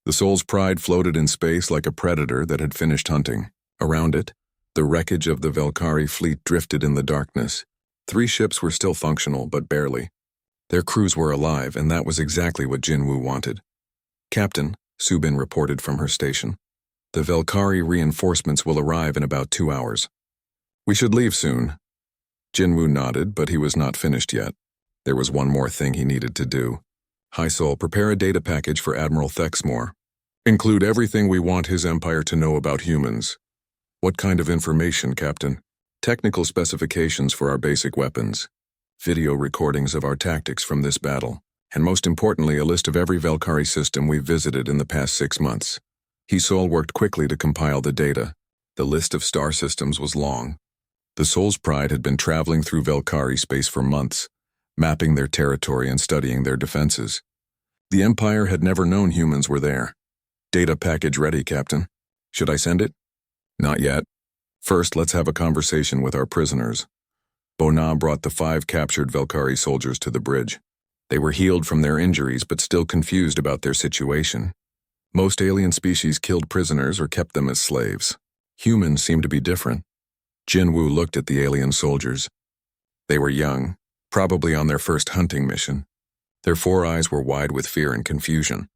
The Soul's Pride floated in space like a predator that had finished hunting. Around it, the wreckage of the Velkari fleet drifted in the darkness. 3 ships were still functional, but barely. Their crews were alive, and that was exactly what Jinwoo wanted. "Captain," Subin reported from her station. "The Velkari reinforcements will arrive in about 2 hours. We should leave soon." Jinwoo nodded, but he was not finished yet. There was one more thing he needed to do. "High Soul, prepare a data package for Admiral Thexmore. Include everything we want his empire to know about humans." "What kind of information, Captain?" "Technical specifications for our basic weapons, video recordings of our tactics from this battle, and most importantly, a list of every Velkari system we've visited in the past 6 months." He-Sol worked quickly to compile the data. The list of star systems was long. The Soul's Pride had been traveling through Velkari space for months, mapping their territory and studying their defenses. The Empire had never known humans were there. "Data package ready, Captain. Should I send it?" "Not yet. First, let's have a conversation with our prisoners." Bona brought the 5 captured Velkari soldiers to the bridge. They were healed from their injuries but still confused about their situation. Most alien species killed prisoners or kept them as slaves. Humans seemed to be different. Jinwoo looked at the alien soldiers. They were young, probably on their first hunting mission. Their 4 eyes were wide with fear and confusion.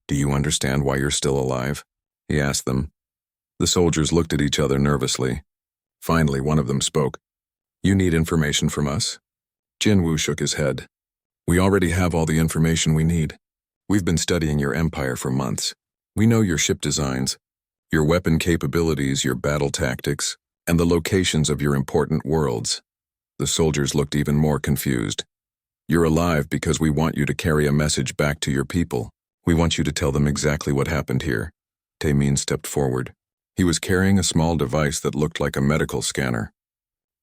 "Do you understand why you're still alive?" he asked them. The soldiers looked at each other nervously. Finally, one of them spoke. "You need information from us?" Jinwoo shook his head. "We already have all the information we need. We've been studying your empire for months. We know your ship designs, your weapon capabilities, your battle tactics, and the locations of your important worlds." The soldiers looked even more confused. "You're alive because we want you to carry a message back to your people. We want you to tell them exactly what happened here." Taemin stepped forward. He was carrying a small device that looked like a medical scanner.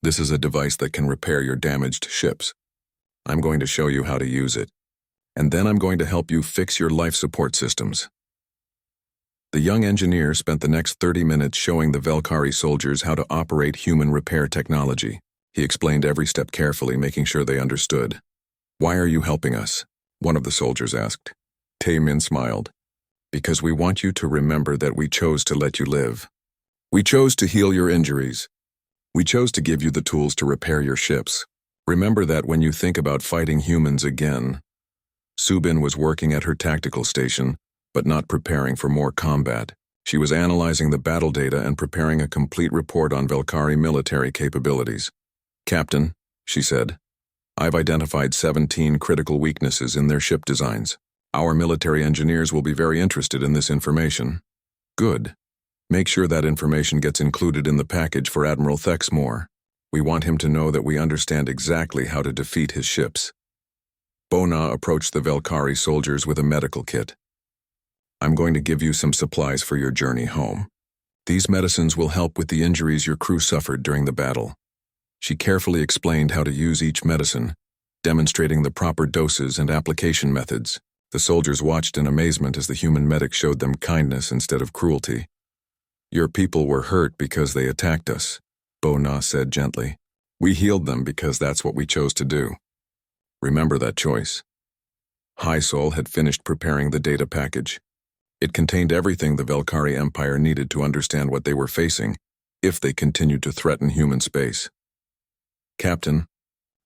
"This is a device that can repair your damaged ships. I'm going to show you how to use it. And then I'm going to help you fix your life support systems." The young engineer spent the next 30 minutes showing the Velkari soldiers how to operate human repair technology. He explained every step carefully, making sure they understood. "Why are you helping us?" one of the soldiers asked. Taemin smiled. "Because we want you to remember that we chose to let you live. We chose to heal your injuries. We chose to give you the tools to repair your ships. Remember that when you think about fighting humans again." Subin was working at her tactical station, but not preparing for more combat. She was analyzing the battle data and preparing a complete report on Velkari military capabilities. "Captain," she said, "I've identified 17 critical weaknesses in their ship designs. Our military engineers will be very interested in this information." "Good. Make sure that information gets included in the package for Admiral Thexmore. We want him to know that we understand exactly how to defeat his ships." Bona approached the Velkari soldiers with a medical kit. "I'm going to give you some supplies for your journey home. These medicines will help with the injuries your crew suffered during the battle." She carefully explained how to use each medicine, demonstrating the proper doses and application methods. The soldiers watched in amazement as the human medic showed them kindness instead of cruelty. "Your people were hurt because they attacked us," Bona said gently. "We healed them because that's what we chose to do. Remember that choice." High Soul had finished preparing the data package. It contained everything the Velkari Empire needed to understand what they were facing if they continued to threaten human space. "Captain,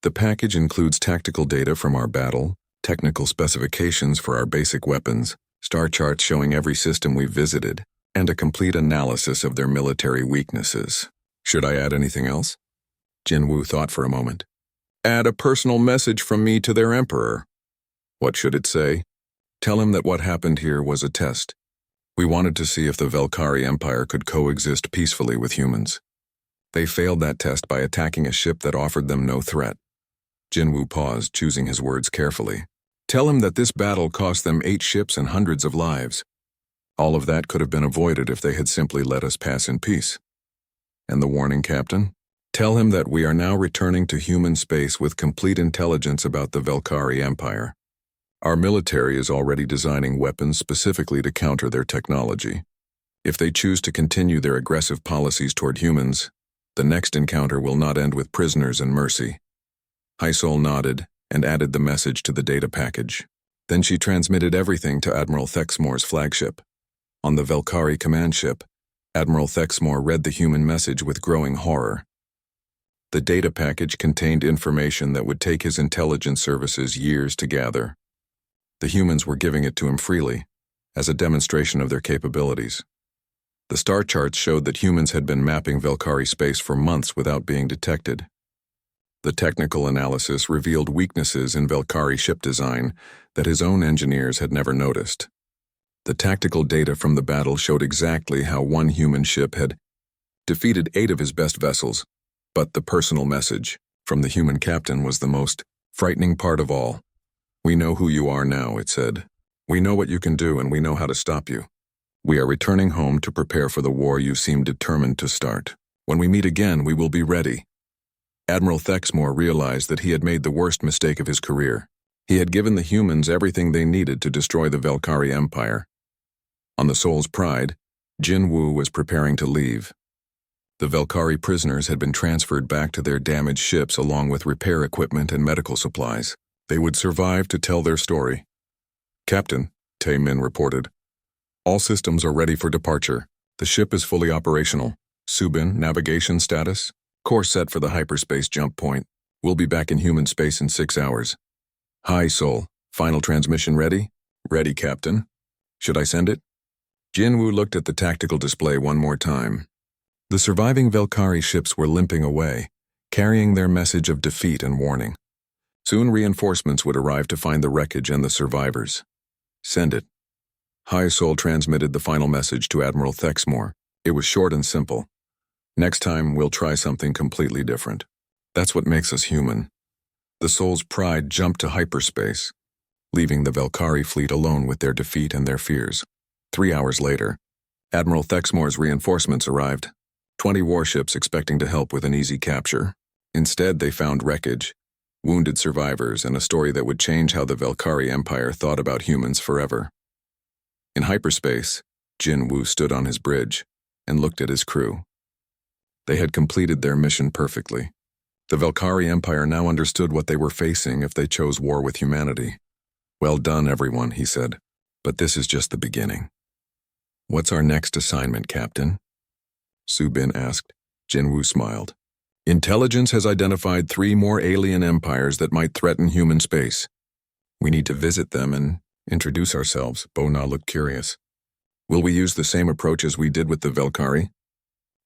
the package includes tactical data from our battle, technical specifications for our basic weapons, star charts showing every system we've visited, and a complete analysis of their military weaknesses. Should I add anything else?" Jinwoo thought for a moment. "Add a personal message from me to their emperor." "What should it say?" "Tell him that what happened here was a test. We wanted to see if the Velkari Empire could coexist peacefully with humans. They failed that test by attacking a ship that offered them no threat." Jinwoo paused, choosing his words carefully. "Tell him that this battle cost them 8 ships and hundreds of lives. All of that could have been avoided if they had simply let us pass in peace." "And the warning, Captain?" "Tell him that we are now returning to human space with complete intelligence about the Velkari Empire. Our military is already designing weapons specifically to counter their technology. If they choose to continue their aggressive policies toward humans, the next encounter will not end with prisoners and mercy." High Soul nodded and added the message to the data package. Then she transmitted everything to Admiral Thexmore's flagship. On the Velkari command ship, Admiral Thexmore read the human message with growing horror. The data package contained information that would take his intelligence services years to gather. The humans were giving it to him freely, as a demonstration of their capabilities. The star charts showed that humans had been mapping Velkari space for months without being detected. The technical analysis revealed weaknesses in Velkari ship design that his own engineers had never noticed. The tactical data from the battle showed exactly how one human ship had defeated 8 of his best vessels, but the personal message from the human captain was the most frightening part of all. "We know who you are now," it said. "We know what you can do and we know how to stop you. We are returning home to prepare for the war you seem determined to start. When we meet again, we will be ready." Admiral Thexmore realized that he had made the worst mistake of his career. He had given the humans everything they needed to destroy the Velkari Empire. On the Soul's Pride, Jin Woo was preparing to leave. The Velkari prisoners had been transferred back to their damaged ships along with repair equipment and medical supplies. They would survive to tell their story. "Captain," Tae Min reported, "all systems are ready for departure. The ship is fully operational. Subin, navigation status? Course set for the hyperspace jump point. We'll be back in human space in 6 hours. Hi, Soul. Final transmission ready?" "Ready, Captain." "Should I send it?" Jin Woo looked at the tactical display one more time. The surviving Velkari ships were limping away, carrying their message of defeat and warning. Soon reinforcements would arrive to find the wreckage and the survivors. "Send it." Hi Soul transmitted the final message to Admiral Thexmore. It was short and simple. "Next time, we'll try something completely different. That's what makes us human." The Soul's Pride jumped to hyperspace, leaving the Velkari fleet alone with their defeat and their fears. 3 hours later, Admiral Thexmore's reinforcements arrived. 20 warships expecting to help with an easy capture. Instead, they found wreckage, wounded survivors, and a story that would change how the Velkari Empire thought about humans forever. In hyperspace, Jin Woo stood on his bridge and looked at his crew. They had completed their mission perfectly. The Velkari Empire now understood what they were facing if they chose war with humanity. "Well done, everyone," he said. "But this is just the beginning." "What's our next assignment, Captain?" Subin asked. Jin Woo smiled. "Intelligence has identified 3 more alien empires that might threaten human space. We need to visit them and introduce ourselves." Bona looked curious. "Will we use the same approach as we did with the Velkari?"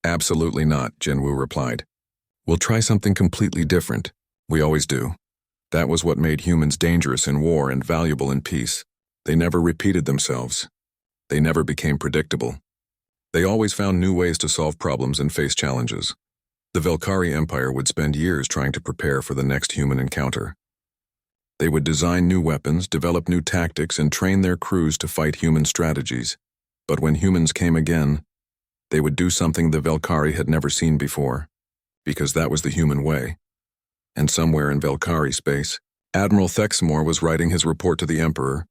"Absolutely not," Jin Woo replied. "We'll try something completely different. We always do. That was what made humans dangerous in war and valuable in peace. They never repeated themselves. They never became predictable. They always found new ways to solve problems and face challenges. The Velkari Empire would spend years trying to prepare for the next human encounter. They would design new weapons, develop new tactics, and train their crews to fight human strategies. But when humans came again, they would do something the Velkari had never seen before, because that was the human way. And somewhere in Velkari space, Admiral Thexmore was writing his report to the Emperor,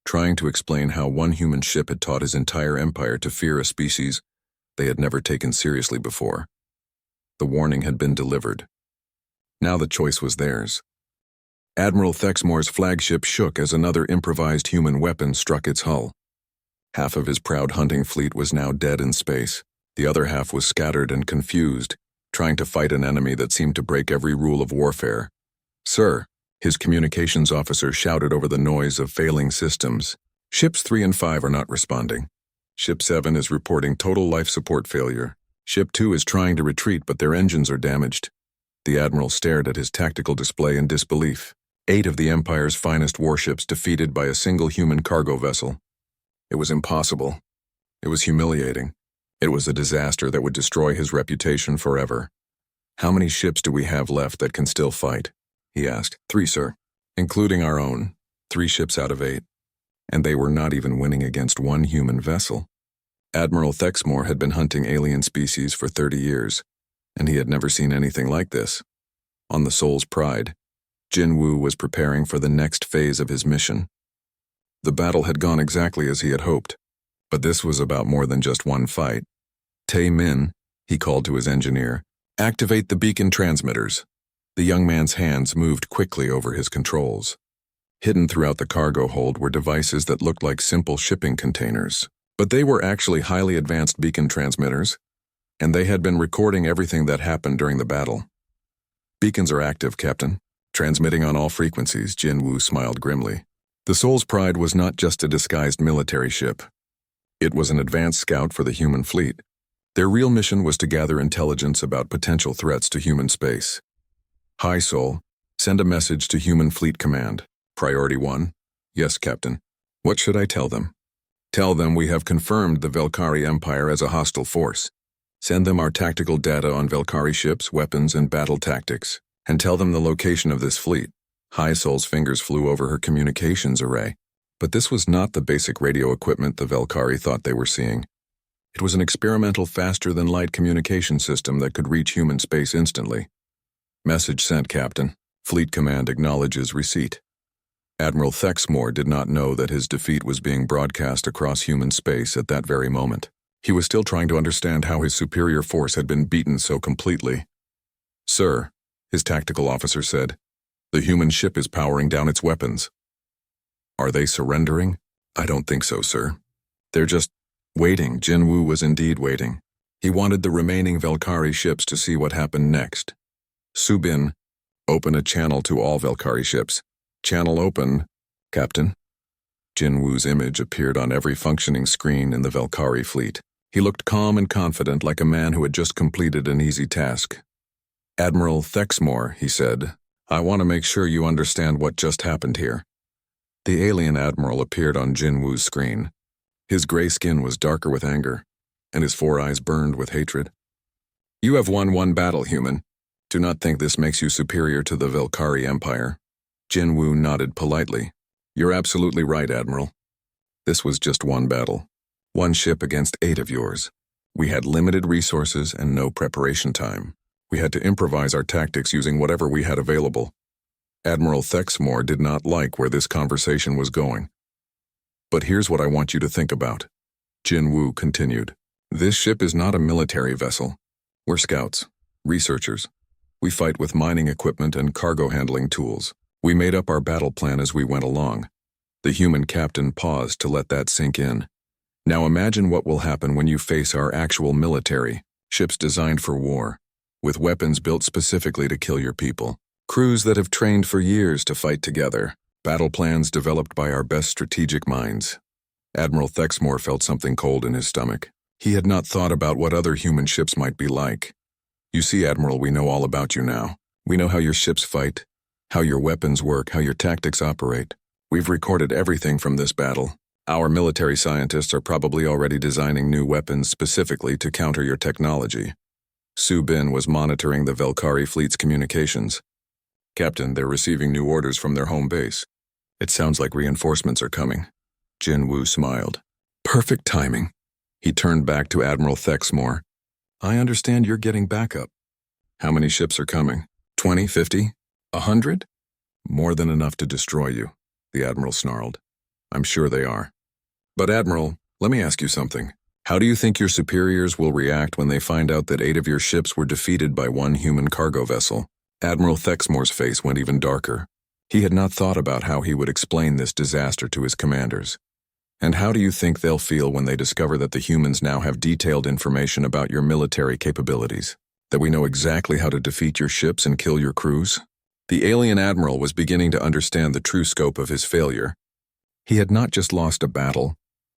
trying to explain how one human ship had taught his entire empire to fear a species they had never taken seriously before. The warning had been delivered. Now the choice was theirs. Admiral Thexmore's flagship shook as another improvised human weapon struck its hull. Half of his proud hunting fleet was now dead in space. The other half was scattered and confused, trying to fight an enemy that seemed to break every rule of warfare. "Sir," his communications officer shouted over the noise of failing systems. "Ships 3 and 5 are not responding. Ship 7 is reporting total life support failure. Ship 2 is trying to retreat, but their engines are damaged." The Admiral stared at his tactical display in disbelief. 8 of the Empire's finest warships defeated by a single human cargo vessel. It was impossible. It was humiliating. It was a disaster that would destroy his reputation forever. "How many ships do we have left that can still fight?" he asked. 3, sir. Including our own. 3 ships out of 8. And they were not even winning against one human vessel. Admiral Thexmore had been hunting alien species for 30 years, and he had never seen anything like this. On the Soul's Pride, Jin Woo was preparing for the next phase of his mission. The battle had gone exactly as he had hoped, but this was about more than just one fight. "Tae Min," he called to his engineer, "activate the beacon transmitters." The young man's hands moved quickly over his controls. Hidden throughout the cargo hold were devices that looked like simple shipping containers. But they were actually highly advanced beacon transmitters, and they had been recording everything that happened during the battle. Beacons are active, Captain. Transmitting on all frequencies, Jin Woo smiled grimly. The Soul's Pride was not just a disguised military ship. It was an advanced scout for the human fleet. Their real mission was to gather intelligence about potential threats to human space. Hi, Soul. Send a message to Human Fleet Command. Priority 1. Yes, Captain. What should I tell them? Tell them we have confirmed the Velkari Empire as a hostile force. Send them our tactical data on Velkari ships, weapons, and battle tactics, and tell them the location of this fleet. Hi Soul's fingers flew over her communications array, but this was not the basic radio equipment the Velkari thought they were seeing. It was an experimental faster-than-light communication system that could reach human space instantly. Message sent, Captain. Fleet Command acknowledges receipt. Admiral Thexmore did not know that his defeat was being broadcast across human space at that very moment. He was still trying to understand how his superior force had been beaten so completely. Sir, his tactical officer said, the human ship is powering down its weapons. Are they surrendering? I don't think so, sir. They're just waiting. Jin Woo was indeed waiting. He wanted the remaining Velkari ships to see what happened next. Subin, open a channel to all Velkari ships. Channel open, Captain. Jin Woo's image appeared on every functioning screen in the Velkari fleet. He looked calm and confident, like a man who had just completed an easy task. Admiral Thexmore, he said, I want to make sure you understand what just happened here. The alien admiral appeared on Jin Woo's screen. His gray skin was darker with anger, and his 4 eyes burned with hatred. You have won one battle, human. Do not think this makes you superior to the Velkari Empire. Jin Woo nodded politely. You're absolutely right, Admiral. This was just one battle. One ship against 8 of yours. We had limited resources and no preparation time. We had to improvise our tactics using whatever we had available. Admiral Thexmore did not like where this conversation was going. But here's what I want you to think about. Jin Woo continued. This ship is not a military vessel. We're scouts, researchers. We fight with mining equipment and cargo handling tools. We made up our battle plan as we went along. The human captain paused to let that sink in. Now imagine what will happen when you face our actual military, ships designed for war, with weapons built specifically to kill your people, crews that have trained for years to fight together, battle plans developed by our best strategic minds. Admiral Thexmore felt something cold in his stomach. He had not thought about what other human ships might be like. You see, Admiral, we know all about you now. We know how your ships fight, how your weapons work, how your tactics operate. We've recorded everything from this battle. Our military scientists are probably already designing new weapons specifically to counter your technology. Su Bin was monitoring the Velkari fleet's communications. Captain, they're receiving new orders from their home base. It sounds like reinforcements are coming. Jin Woo smiled. Perfect timing. He turned back to Admiral Thexmore. I understand you're getting backup. How many ships are coming? 20, 50, 100? More than enough to destroy you, the Admiral snarled. I'm sure they are. But Admiral, let me ask you something. How do you think your superiors will react when they find out that 8 of your ships were defeated by one human cargo vessel? Admiral Thexmore's face went even darker. He had not thought about how he would explain this disaster to his commanders. And how do you think they'll feel when they discover that the humans now have detailed information about your military capabilities? That we know exactly how to defeat your ships and kill your crews? The alien admiral was beginning to understand the true scope of his failure. He had not just lost a battle.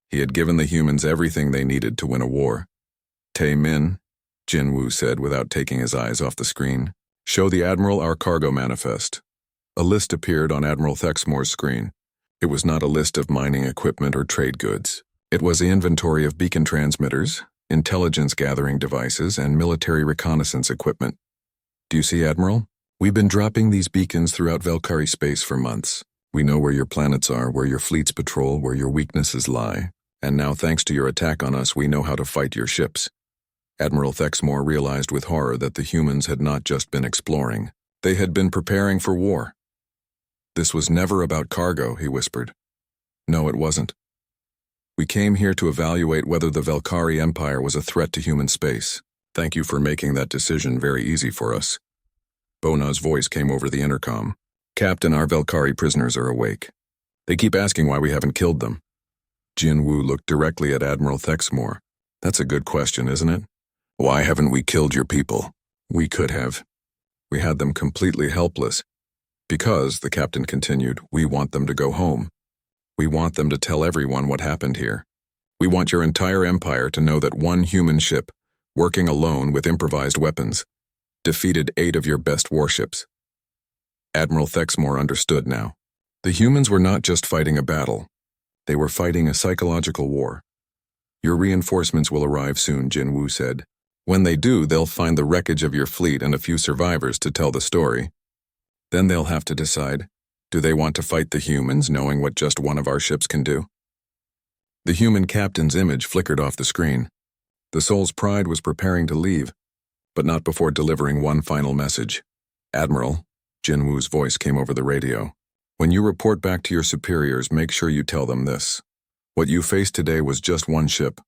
He had given the humans everything they needed to win a war. Tae Min, Jin Woo said without taking his eyes off the screen, show the Admiral our cargo manifest. A list appeared on Admiral Thexmore's screen. It was not a list of mining equipment or trade goods. It was the inventory of beacon transmitters, intelligence-gathering devices, and military reconnaissance equipment. Do you see, Admiral? We've been dropping these beacons throughout Velkari space for months. We know where your planets are, where your fleets patrol, where your weaknesses lie. And now, thanks to your attack on us, we know how to fight your ships. Admiral Thexmore realized with horror that the humans had not just been exploring. They had been preparing for war. This was never about cargo, he whispered. No, it wasn't. We came here to evaluate whether the Velkari Empire was a threat to human space. Thank you for making that decision very easy for us. Bona's voice came over the intercom. Captain, our Velkari prisoners are awake. They keep asking why we haven't killed them. Jinwoo looked directly at Admiral Thexmore. That's a good question, isn't it? Why haven't we killed your people? We could have. We had them completely helpless. Because, the captain continued, we want them to go home. We want them to tell everyone what happened here. We want your entire empire to know that one human ship, working alone with improvised weapons, defeated 8 of your best warships. Admiral Thexmore understood now. The humans were not just fighting a battle. They were fighting a psychological war. Your reinforcements will arrive soon, Jinwoo said. When they do, they'll find the wreckage of your fleet and a few survivors to tell the story. Then they'll have to decide, do they want to fight the humans, knowing what just one of our ships can do? The human captain's image flickered off the screen. The Soul's Pride was preparing to leave, but not before delivering one final message. Admiral, Jinwoo's voice came over the radio. When you report back to your superiors, make sure you tell them this. What you faced today was just one ship,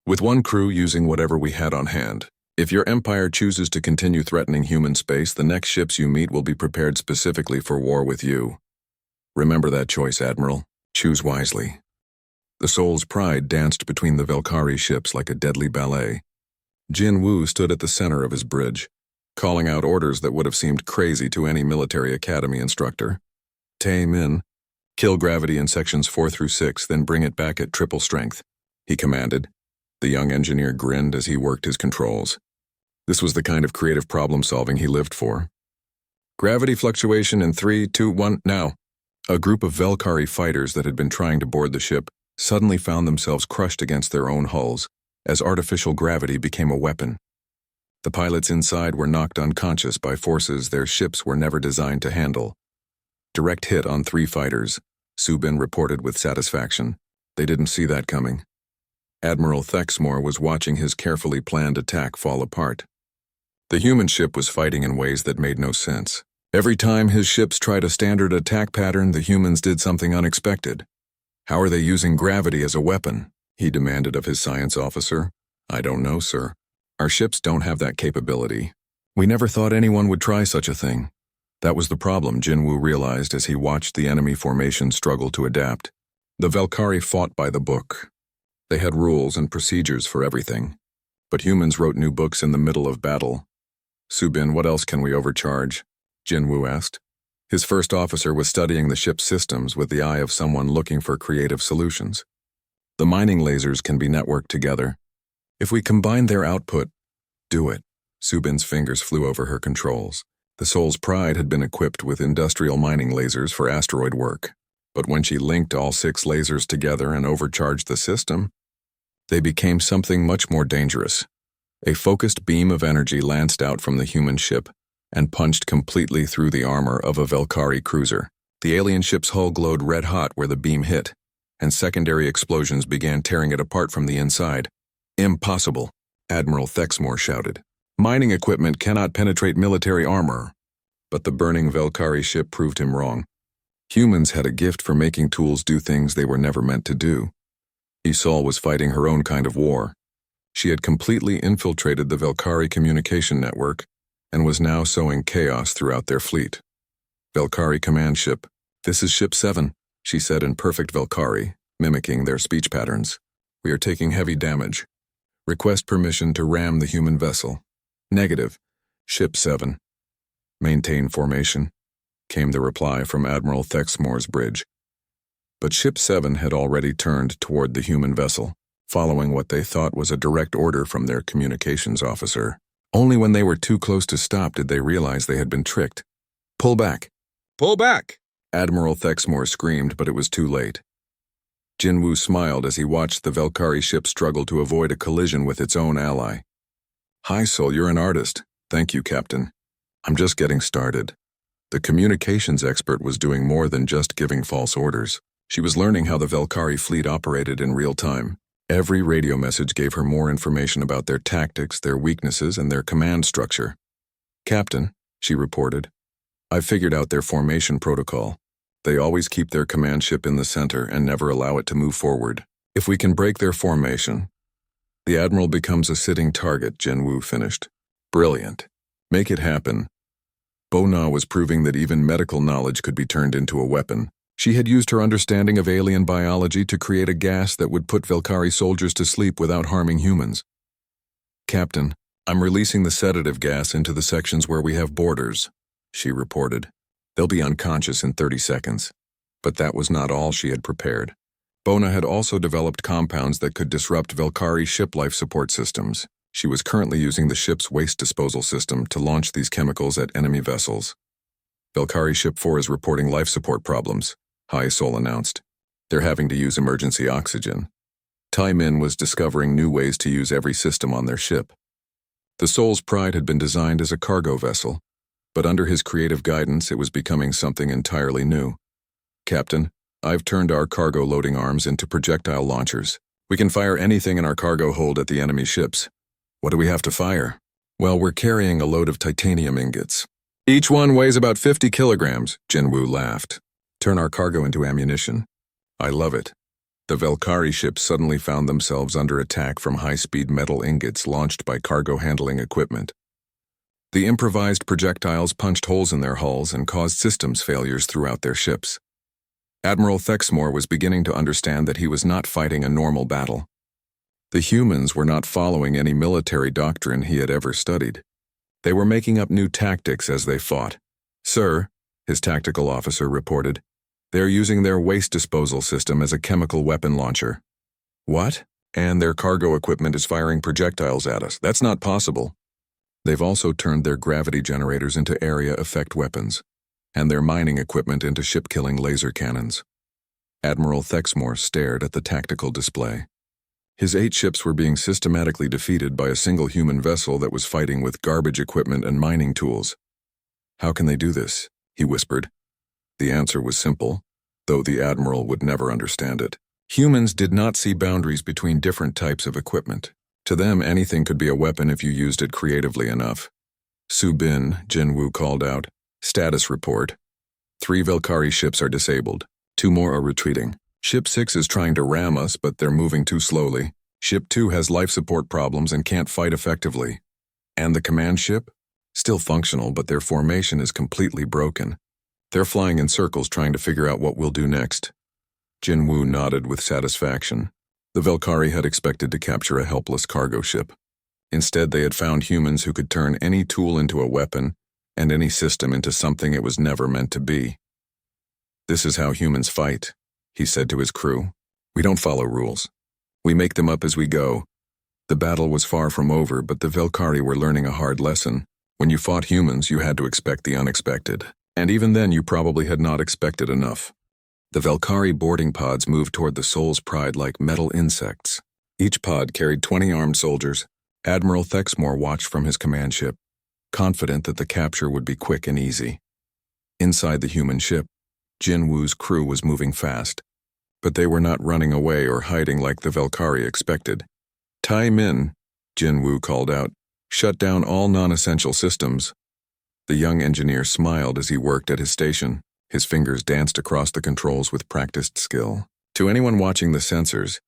with one crew using whatever we had on hand. If your empire chooses to continue threatening human space, the next ships you meet will be prepared specifically for war with you. Remember that choice, Admiral. Choose wisely. The Soul's Pride danced between the Velkari ships like a deadly ballet. Jinwoo stood at the center of his bridge, calling out orders that would have seemed crazy to any military academy instructor. Tae-min, kill gravity in sections 4 through 6, then bring it back at triple strength, he commanded. The young engineer grinned as he worked his controls. This was the kind of creative problem-solving he lived for. Gravity fluctuation in 3, 2, 1, now. A group of Velkari fighters that had been trying to board the ship suddenly found themselves crushed against their own hulls as artificial gravity became a weapon. The pilots inside were knocked unconscious by forces their ships were never designed to handle. Direct hit on 3 fighters, Subin reported with satisfaction. They didn't see that coming. Admiral Thexmore was watching his carefully planned attack fall apart. The human ship was fighting in ways that made no sense. Every time his ships tried a standard attack pattern, the humans did something unexpected. How are they using gravity as a weapon? He demanded of his science officer. I don't know, sir. Our ships don't have that capability. We never thought anyone would try such a thing. That was the problem, Jinwoo realized as he watched the enemy formation struggle to adapt. The Velkari fought by the book. They had rules and procedures for everything. But humans wrote new books in the middle of battle. Subin, what else can we overcharge? Jinwoo asked. His first officer was studying the ship's systems with the eye of someone looking for creative solutions. The mining lasers can be networked together. If we combine their output, do it. Subin's fingers flew over her controls. The Soul's Pride had been equipped with industrial mining lasers for asteroid work. But when she linked all 6 lasers together and overcharged the system, they became something much more dangerous. A focused beam of energy lanced out from the human ship and punched completely through the armor of a Velkari cruiser. The alien ship's hull glowed red-hot where the beam hit, and secondary explosions began tearing it apart from the inside. Impossible, Admiral Thexmore shouted. Mining equipment cannot penetrate military armor. But the burning Velkari ship proved him wrong. Humans had a gift for making tools do things they were never meant to do. Isol was fighting her own kind of war. She had completely infiltrated the Velkari communication network and was now sowing chaos throughout their fleet. Velkari command ship. This is Ship 7, she said in perfect Velkari, mimicking their speech patterns. We are taking heavy damage. Request permission to ram the human vessel. Negative. Ship 7. Maintain formation, came the reply from Admiral Thexmore's bridge. But Ship 7 had already turned toward the human vessel, following what they thought was a direct order from their communications officer. Only when they were too close to stop did they realize they had been tricked. Pull back! Pull back! Admiral Thexmore screamed, but it was too late. Jinwoo smiled as he watched the Velkari ship struggle to avoid a collision with its own ally. Hi, Sol, you're an artist. Thank you, Captain. I'm just getting started. The communications expert was doing more than just giving false orders. She was learning how the Velkari fleet operated in real time. Every radio message gave her more information about their tactics, their weaknesses, and their command structure. Captain, she reported, I've figured out their formation protocol. They always keep their command ship in the center and never allow it to move forward. If we can break their formation, the Admiral becomes a sitting target, Jinwoo finished. Brilliant. Make it happen. Bona was proving that even medical knowledge could be turned into a weapon. She had used her understanding of alien biology to create a gas that would put Velkari soldiers to sleep without harming humans. "Captain, I'm releasing the sedative gas into the sections where we have boarders," she reported. "They'll be unconscious in 30 seconds. But that was not all she had prepared. Bona had also developed compounds that could disrupt Velkari ship life support systems. She was currently using the ship's waste disposal system to launch these chemicals at enemy vessels. "Velkari Ship 4 is reporting life support problems," Hyasol announced. "They're having to use emergency oxygen." Tai Min was discovering new ways to use every system on their ship. The Soul's Pride had been designed as a cargo vessel, but under his creative guidance it was becoming something entirely new. "Captain, I've turned our cargo loading arms into projectile launchers. We can fire anything in our cargo hold at the enemy ships." "What do we have to fire?" "Well, we're carrying a load of titanium ingots. Each one weighs about 50 kilograms, Jinwoo laughed. "Turn our cargo into ammunition." "I love it." The Velkari ships suddenly found themselves under attack from high-speed metal ingots launched by cargo handling equipment. The improvised projectiles punched holes in their hulls and caused systems failures throughout their ships. Admiral Thexmore was beginning to understand that he was not fighting a normal battle. The humans were not following any military doctrine he had ever studied. They were making up new tactics as they fought. "Sir," his tactical officer reported, "they're using their waste disposal system as a chemical weapon launcher." "What?" "And their cargo equipment is firing projectiles at us. That's not possible." "They've also turned their gravity generators into area effect weapons, and their mining equipment into ship-killing laser cannons." Admiral Thexmore stared at the tactical display. His 8 ships were being systematically defeated by a single human vessel that was fighting with garbage equipment and mining tools. "How can they do this?" he whispered. The answer was simple, though the Admiral would never understand it. Humans did not see boundaries between different types of equipment. To them, anything could be a weapon if you used it creatively enough. "Subin," Jinwoo called out. "Status report. 3 Velkari ships are disabled. 2 more are retreating. Ship 6 is trying to ram us, but they're moving too slowly. Ship 2 has life support problems and can't fight effectively. And the command ship? Still functional, but their formation is completely broken. They're flying in circles trying to figure out what we'll do next." Jinwoo nodded with satisfaction. The Velkari had expected to capture a helpless cargo ship. Instead, they had found humans who could turn any tool into a weapon and any system into something it was never meant to be. "This is how humans fight," he said to his crew. "We don't follow rules. We make them up as we go." The battle was far from over, but the Velkari were learning a hard lesson. When you fought humans, you had to expect the unexpected. And even then, you probably had not expected enough. The Velkari boarding pods moved toward the Soul's Pride like metal insects. Each pod carried 20 armed soldiers. Admiral Thexmore watched from his command ship, confident that the capture would be quick and easy. Inside the human ship, Jinwoo's crew was moving fast, but they were not running away or hiding like the Velkari expected. "Tai Min," Jinwoo called out, "shut down all non-essential systems." The young engineer smiled as he worked at his station. His fingers danced across the controls with practiced skill. To anyone watching the sensors,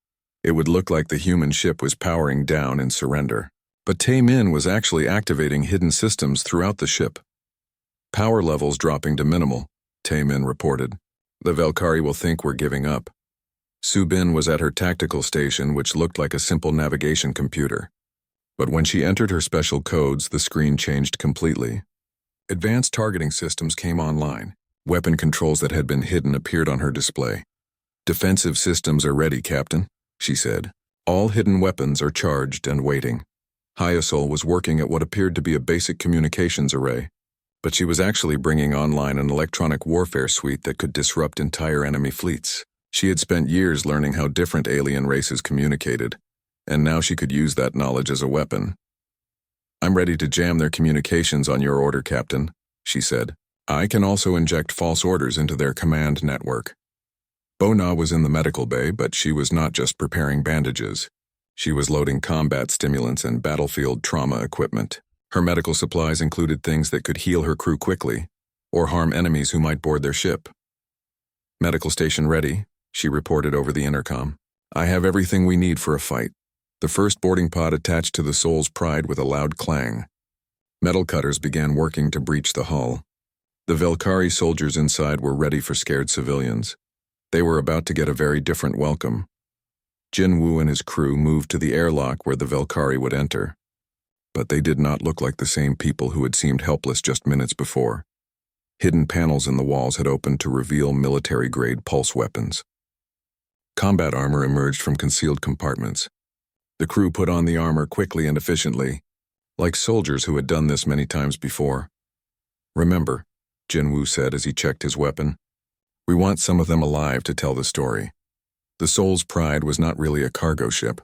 it would look like the human ship was powering down in surrender. But Tai Min was actually activating hidden systems throughout the ship. "Power levels dropping to minimal," Tai Min reported. "The Velkari will think we're giving up." Subin was at her tactical station, which looked like a simple navigation computer. But when she entered her special codes, the screen changed completely. Advanced targeting systems came online. Weapon controls that had been hidden appeared on her display. "Defensive systems are ready, Captain," she said. "All hidden weapons are charged and waiting." Hyasol was working at what appeared to be a basic communications array, but she was actually bringing online an electronic warfare suite that could disrupt entire enemy fleets. She had spent years learning how different alien races communicated, and now she could use that knowledge as a weapon. "I'm ready to jam their communications on your order, Captain," she said. "I can also inject false orders into their command network." Bona was in the medical bay, but she was not just preparing bandages. She was loading combat stimulants and battlefield trauma equipment. Her medical supplies included things that could heal her crew quickly, or harm enemies who might board their ship. "Medical station ready," she reported over the intercom. "I have everything we need for a fight." The first boarding pod attached to the Soul's Pride with a loud clang. Metal cutters began working to breach the hull. The Velkari soldiers inside were ready for scared civilians. They were about to get a very different welcome. Jinwoo and his crew moved to the airlock where the Velkari would enter. But they did not look like the same people who had seemed helpless just minutes before. Hidden panels in the walls had opened to reveal military-grade pulse weapons. Combat armor emerged from concealed compartments. The crew put on the armor quickly and efficiently, like soldiers who had done this many times before. "Remember," Jinwoo said as he checked his weapon, "we want some of them alive to tell the story." The Soul's Pride was not really a cargo ship.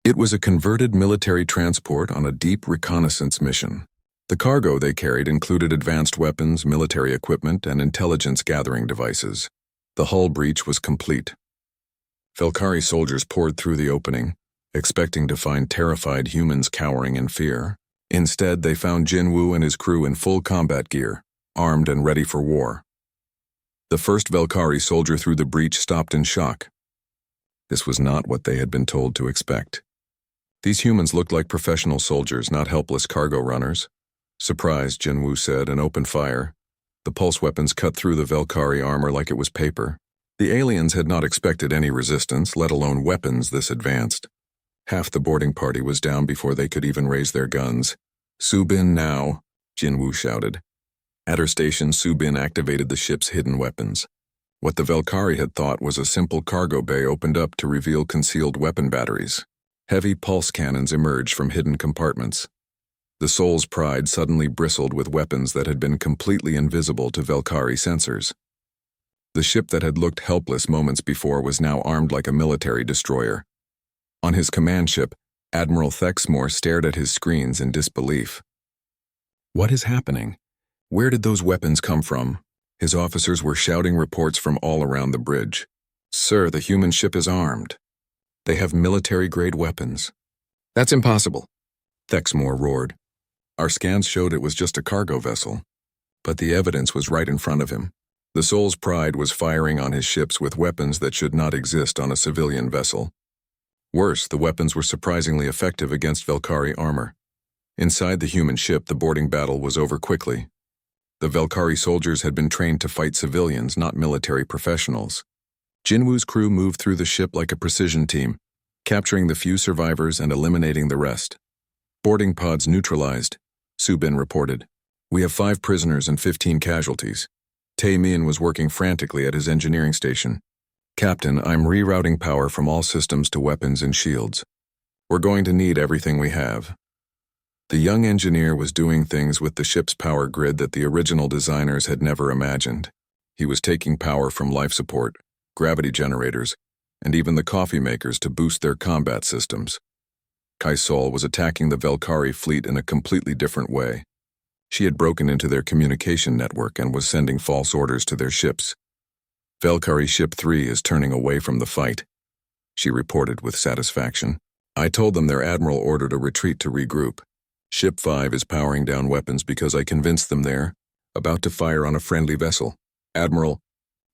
It was a converted military transport on a deep reconnaissance mission. The cargo they carried included advanced weapons, military equipment, and intelligence-gathering devices. The hull breach was complete. Velkari soldiers poured through the opening, expecting to find terrified humans cowering in fear. Instead, they found Jinwoo and his crew in full combat gear, armed and ready for war. The first Velkari soldier through the breach stopped in shock. This was not what they had been told to expect. These humans looked like professional soldiers, not helpless cargo runners. "Surprised," Jinwoo said, and opened fire. The pulse weapons cut through the Velkari armor like it was paper. The aliens had not expected any resistance, let alone weapons this advanced. Half the boarding party was down before they could even raise their guns. "Subin now," Jinwoo shouted. At her station, Subin activated the ship's hidden weapons. What the Velkari had thought was a simple cargo bay opened up to reveal concealed weapon batteries. Heavy pulse cannons emerged from hidden compartments. The Soul's Pride suddenly bristled with weapons that had been completely invisible to Velkari sensors. The ship that had looked helpless moments before was now armed like a military destroyer. On his command ship, Admiral Thexmore stared at his screens in disbelief. "What is happening? Where did those weapons come from?" His officers were shouting reports from all around the bridge. "Sir, the human ship is armed. They have military-grade weapons." "That's impossible," Thexmore roared. "Our scans showed it was just a cargo vessel." But the evidence was right in front of him. The Soul's Pride was firing on his ships with weapons that should not exist on a civilian vessel. Worse, the weapons were surprisingly effective against Velkari armor. Inside the human ship, the boarding battle was over quickly. The Velkari soldiers had been trained to fight civilians, not military professionals. Jinwoo's crew moved through the ship like a precision team, capturing the few survivors and eliminating the rest. "Boarding pods neutralized," Subin reported. "We have 5 prisoners and 15 casualties." Tae-min was working frantically at his engineering station. "Captain, I'm rerouting power from all systems to weapons and shields. We're going to need everything we have." The young engineer was doing things with the ship's power grid that the original designers had never imagined. He was taking power from life support, gravity generators, and even the coffee makers to boost their combat systems. Kai-Sol was attacking the Velkari fleet in a completely different way. She had broken into their communication network and was sending false orders to their ships. "Velkari Ship 3 is turning away from the fight," she reported with satisfaction. "I told them their admiral ordered a retreat to regroup. Ship 5 is powering down weapons because I convinced them they're about to fire on a friendly vessel. Admiral,"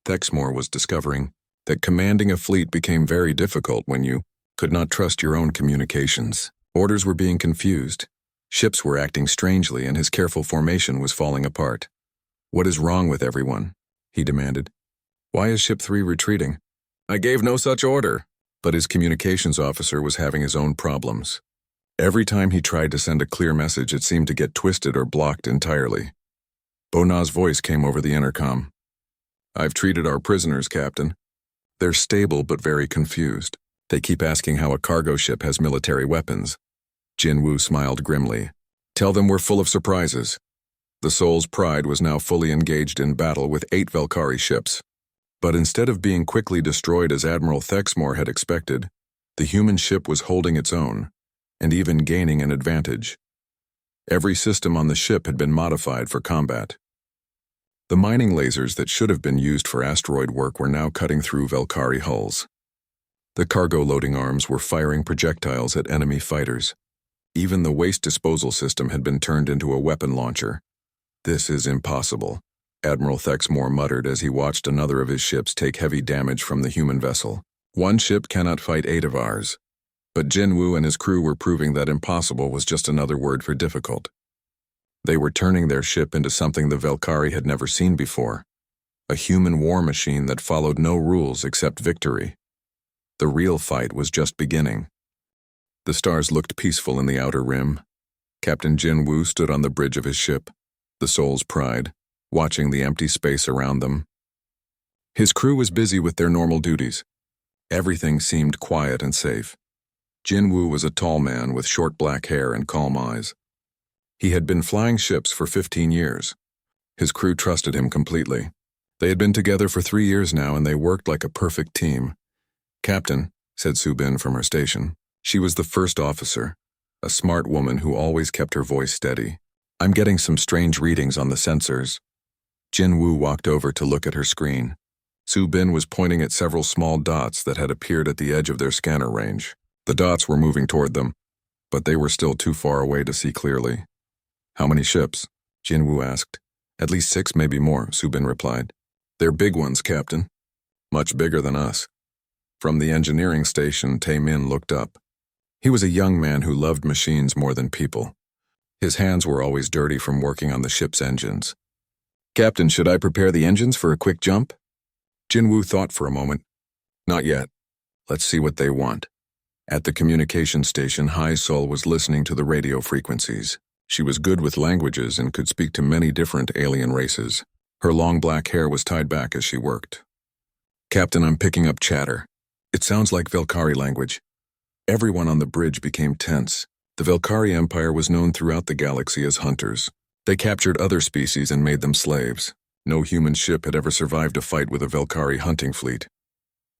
Thexmore was discovering that commanding a fleet became very difficult when you could not trust your own communications. Orders were being confused. Ships were acting strangely, and his careful formation was falling apart. "What is wrong with everyone?" he demanded. "Why is Ship 3 retreating?" "I gave no such order." But his communications officer was having his own problems. Every time he tried to send a clear message, it seemed to get twisted or blocked entirely. Bona's voice came over the intercom. "I've treated our prisoners, Captain. They're stable but very confused. They keep asking how a cargo ship has military weapons." Jinwoo smiled grimly. "Tell them we're full of surprises." The Soul's Pride was now fully engaged in battle with 8 Velkari ships. But instead of being quickly destroyed as Admiral Thexmore had expected, the human ship was holding its own, and even gaining an advantage. Every system on the ship had been modified for combat. The mining lasers that should have been used for asteroid work were now cutting through Velkari hulls. The cargo loading arms were firing projectiles at enemy fighters. Even the waste disposal system had been turned into a weapon launcher. "This is impossible," Admiral Thexmore muttered as he watched another of his ships take heavy damage from the human vessel. "One ship cannot fight 8 of ours." But Jinwoo and his crew were proving that impossible was just another word for difficult. They were turning their ship into something the Velkari had never seen before. A human war machine that followed no rules except victory. The real fight was just beginning. The stars looked peaceful in the outer rim. Captain Jin Woo stood on the bridge of his ship, the Soul's Pride, watching the empty space around them. His crew was busy with their normal duties. Everything seemed quiet and safe. Jin Woo was a tall man with short black hair and calm eyes. He had been flying ships for 15 years. His crew trusted him completely. They had been together for 3 years now, and they worked like a perfect team. "Captain," said Su-bin from her station. She was the first officer, a smart woman who always kept her voice steady. "I'm getting some strange readings on the sensors." Jin Woo walked over to look at her screen. Su-bin was pointing at several small dots that had appeared at the edge of their scanner range. The dots were moving toward them, but they were still too far away to see clearly. "How many ships?" Jin Woo asked. "At least 6, maybe more," Su-bin replied. "They're big ones, Captain. Much bigger than us." From the engineering station, Tae-min looked up. He was a young man who loved machines more than people. His hands were always dirty from working on the ship's engines. "Captain, should I prepare the engines for a quick jump?" Jin Woo thought for a moment. "Not yet. Let's see what they want." At the communication station, Hai Sol was listening to the radio frequencies. She was good with languages and could speak to many different alien races. Her long black hair was tied back as she worked. "Captain, I'm picking up chatter. It sounds like Velkari language." Everyone on the bridge became tense. The Velkari Empire was known throughout the galaxy as hunters. They captured other species and made them slaves. No human ship had ever survived a fight with a Velkari hunting fleet.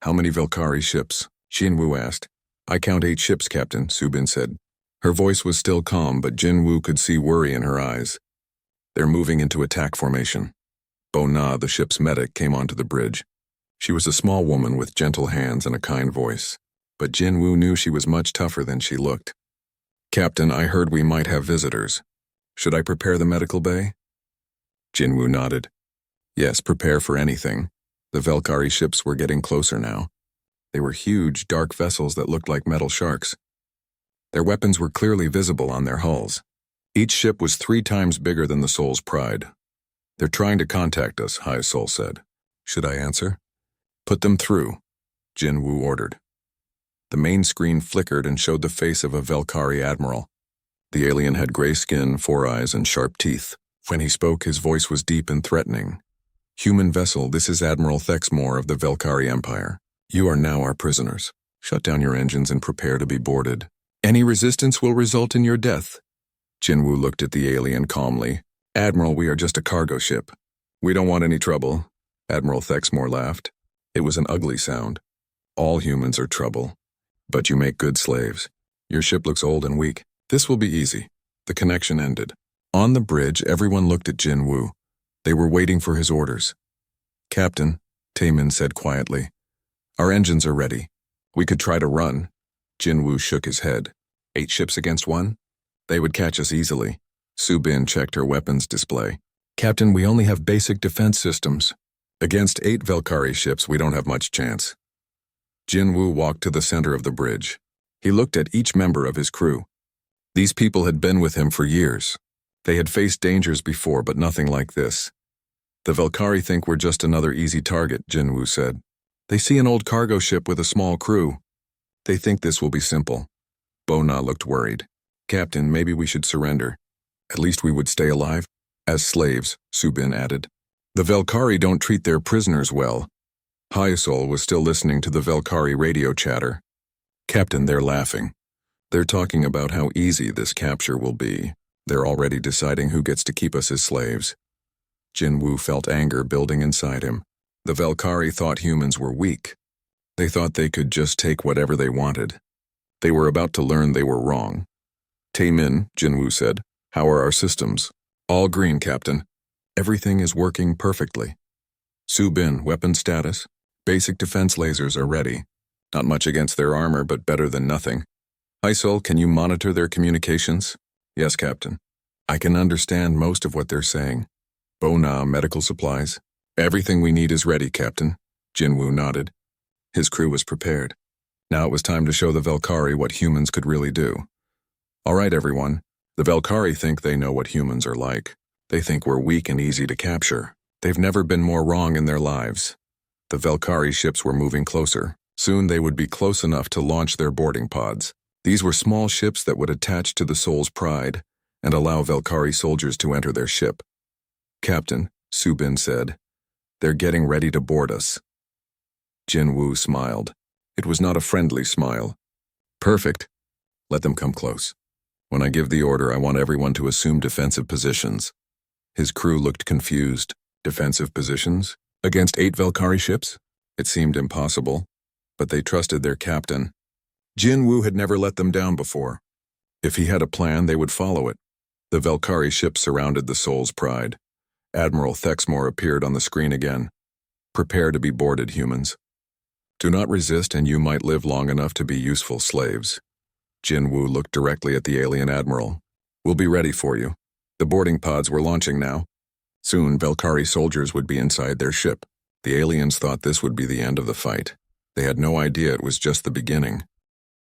"How many Velkari ships?" Jin Woo asked. "I count 8 ships, Captain," Su-bin said. Her voice was still calm, but Jin Woo could see worry in her eyes. "They're moving into attack formation." Bo-na, the ship's medic, came onto the bridge. She was a small woman with gentle hands and a kind voice, but Jin Woo knew she was much tougher than she looked. "Captain, I heard we might have visitors. Should I prepare the medical bay?" Jin Woo nodded. "Yes, prepare for anything." The Velkari ships were getting closer now. They were huge, dark vessels that looked like metal sharks. Their weapons were clearly visible on their hulls. Each ship was 3 times bigger than the Soul's Pride. "They're trying to contact us," Hai Sol said. "Should I answer?" "Put them through," Jin Woo ordered. The main screen flickered and showed the face of a Velkari admiral. The alien had gray skin, 4 eyes, and sharp teeth. When he spoke, his voice was deep and threatening. "Human vessel, this is Admiral Thexmore of the Velkari Empire. You are now our prisoners. Shut down your engines and prepare to be boarded. Any resistance will result in your death." Jin Woo looked at the alien calmly. "Admiral, we are just a cargo ship. We don't want any trouble." Admiral Thexmore laughed. It was an ugly sound. "All humans are trouble. But you make good slaves. Your ship looks old and weak. This will be easy." The connection ended. On the bridge, everyone looked at Jin Woo. They were waiting for his orders. "Captain," Tae-min said quietly, "our engines are ready. We could try to run." Jin Woo shook his head. 8 ships against 1? They would catch us easily. Su-bin checked her weapons display. "Captain, we only have basic defense systems. Against 8 Velkari ships, we don't have much chance." Jin Woo walked to the center of the bridge. He looked at each member of his crew. These people had been with him for years. They had faced dangers before, but nothing like this. "The Velkari think we're just another easy target," Jin Woo said. "They see an old cargo ship with a small crew. They think this will be simple." Bo-na looked worried. "Captain, maybe we should surrender. At least we would stay alive." "As slaves," Su-bin added. "The Velkari don't treat their prisoners well." Hai Sol was still listening to the Velkari radio chatter. "Captain, they're laughing. They're talking about how easy this capture will be. They're already deciding who gets to keep us as slaves." Jin Woo felt anger building inside him. The Velkari thought humans were weak. They thought they could just take whatever they wanted. They were about to learn they were wrong. "Tae-min," Jin Woo said, "how are our systems?" "All green, Captain. Everything is working perfectly." "Su-bin, weapon status?" "Basic defense lasers are ready. Not much against their armor, but better than nothing." "Hai Sol, can you monitor their communications?" "Yes, Captain. I can understand most of what they're saying." "Bo-na, medical supplies?" "Everything we need is ready, Captain." Jin Woo nodded. His crew was prepared. Now it was time to show the Velkari what humans could really do. "All right, everyone. The Velkari think they know what humans are like. They think we're weak and easy to capture. They've never been more wrong in their lives. The Velkari ships were moving closer. Soon they would be close enough to launch their boarding pods. These were small ships that would attach to the Soul's Pride and allow Velkari soldiers to enter their ship. "Captain," Subin said, "they're getting ready to board us." Jin Woo smiled. It was not a friendly smile. "Perfect. Let them come close. When I give the order, I want everyone to assume defensive positions." His crew looked confused. Defensive positions? Against 8 Velkari ships? It seemed impossible, but they trusted their captain. Jin Woo had never let them down before. If he had a plan, they would follow it. The Velkari ship surrounded the Soul's Pride. Admiral Thexmore appeared on the screen again. "Prepare to be boarded, humans. Do not resist and you might live long enough to be useful slaves." Jin Woo looked directly at the alien admiral. "We'll be ready for you." The boarding pods were launching now. Soon, Velkari soldiers would be inside their ship. The aliens thought this would be the end of the fight. They had no idea it was just the beginning.